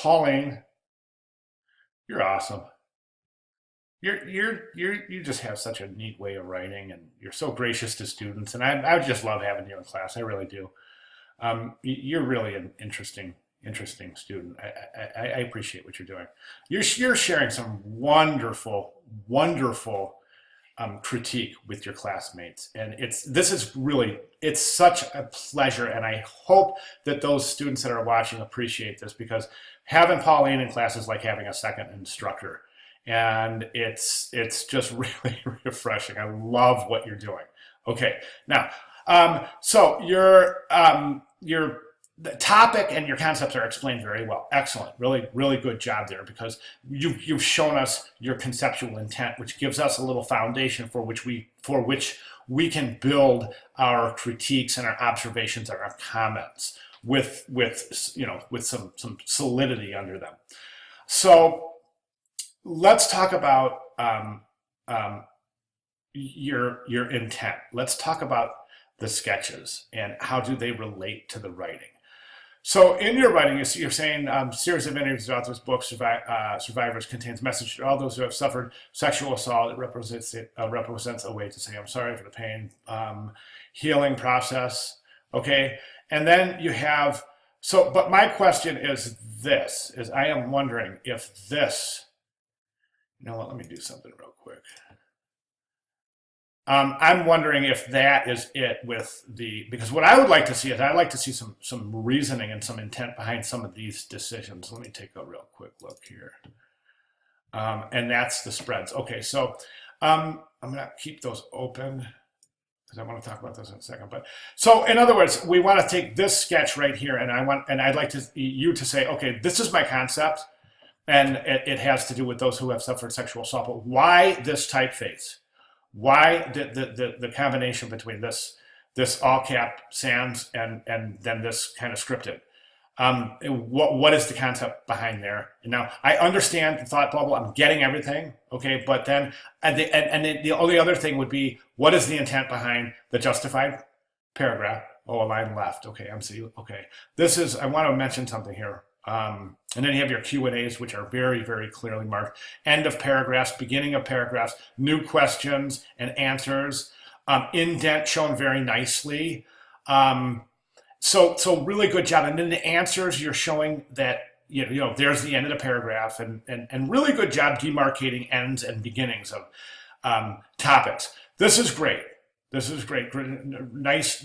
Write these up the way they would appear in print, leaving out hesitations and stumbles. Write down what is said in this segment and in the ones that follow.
Pauline, you're awesome. You just have such a neat way of writing, and you're so gracious to students. And I just love having you in class. I really do. You're really an interesting student. I appreciate what you're doing. You're sharing some wonderful critique with your classmates, and it's such a pleasure. And I hope that those students that are watching appreciate this, because having Pauline in class is like having a second instructor, and it's just really refreshing. I love what you're doing. Okay, now, so your the topic and your concepts are explained very well. Excellent. Really good job there, because you've shown us your conceptual intent, which gives us a little foundation for which we can build our critiques and our observations and our comments with some solidity under them. So let's talk about your intent. Let's talk about the sketches and how do they relate to the writing. So in your writing, you're saying series of interviews about this book, Survivors, contains message to all those who have suffered sexual assault. It represents a way to say, I'm sorry for the pain, healing process. Okay. And then you have, but my question is I am wondering if this, you know what, let me do something real quick. I'm wondering if that is it because what I would like to see is I'd like to see some reasoning and some intent behind some of these decisions. Let me take a real quick look here. And that's the spreads. Okay, so I'm gonna keep those open because I want to talk about those in a second. But so in other words, we want to take this sketch right here, and I'd like you to say, okay, this is my concept, and it has to do with those who have suffered sexual assault. But why this typeface? Why the combination between this all cap sans and then this kind of scripted? What is the concept behind there? And now I understand the thought bubble. I'm getting everything. Okay, but then the only other thing would be, what is the intent behind the justified paragraph? Oh, a line left. Okay, okay. I want to mention something here. And then you have your Q&As, which are very clearly marked. End of paragraphs, beginning of paragraphs, new questions and answers, indent shown very nicely. So really good job. And then the answers, you're showing that, there's the end of the paragraph, and really good job demarcating ends and beginnings of topics. This is great. Nice.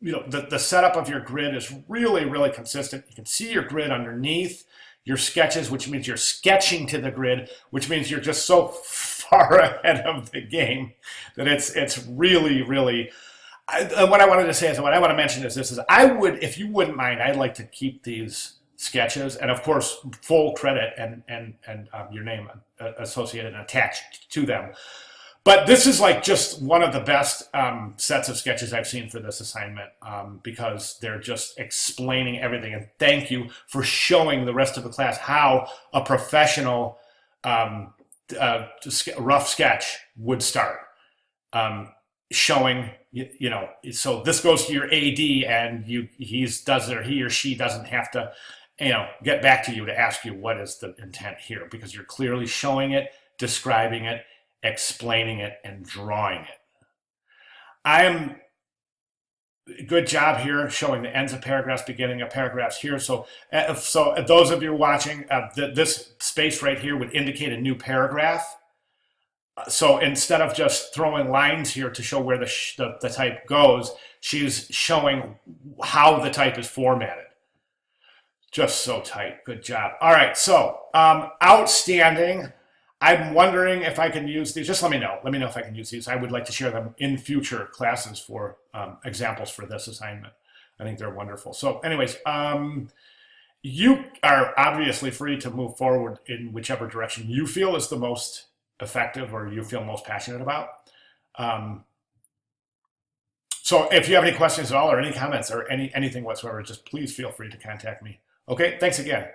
The setup of your grid is really consistent. You can see your grid underneath your sketches, which means you're sketching to the grid, which means you're just so far ahead of the game that it's really. What I wanted to say is, what I want to mention is this: if you wouldn't mind, I'd like to keep these sketches, and of course, full credit and your name associated and attached to them. But this is like just one of the best sets of sketches I've seen for this assignment, because they're just explaining everything. And thank you for showing the rest of the class how a professional rough sketch would start. Showing, so this goes to your AD, and he or she doesn't have to, get back to you to ask you what is the intent here, because you're clearly showing it, describing it, explaining it, and drawing it. Good job here showing the ends of paragraphs, beginning of paragraphs here. So those of you watching, this space right here would indicate a new paragraph. So instead of just throwing lines here to show where the type goes, she's showing how the type is formatted. Just so tight. Good job. All right, so outstanding. I'm wondering if I can use these. Just let me know. Let me know if I can use these. I would like to share them in future classes for examples for this assignment. I think they're wonderful. So anyways, you are obviously free to move forward in whichever direction you feel is the most effective or you feel most passionate about. So if you have any questions at all or any comments or anything whatsoever, just please feel free to contact me. Okay, thanks again.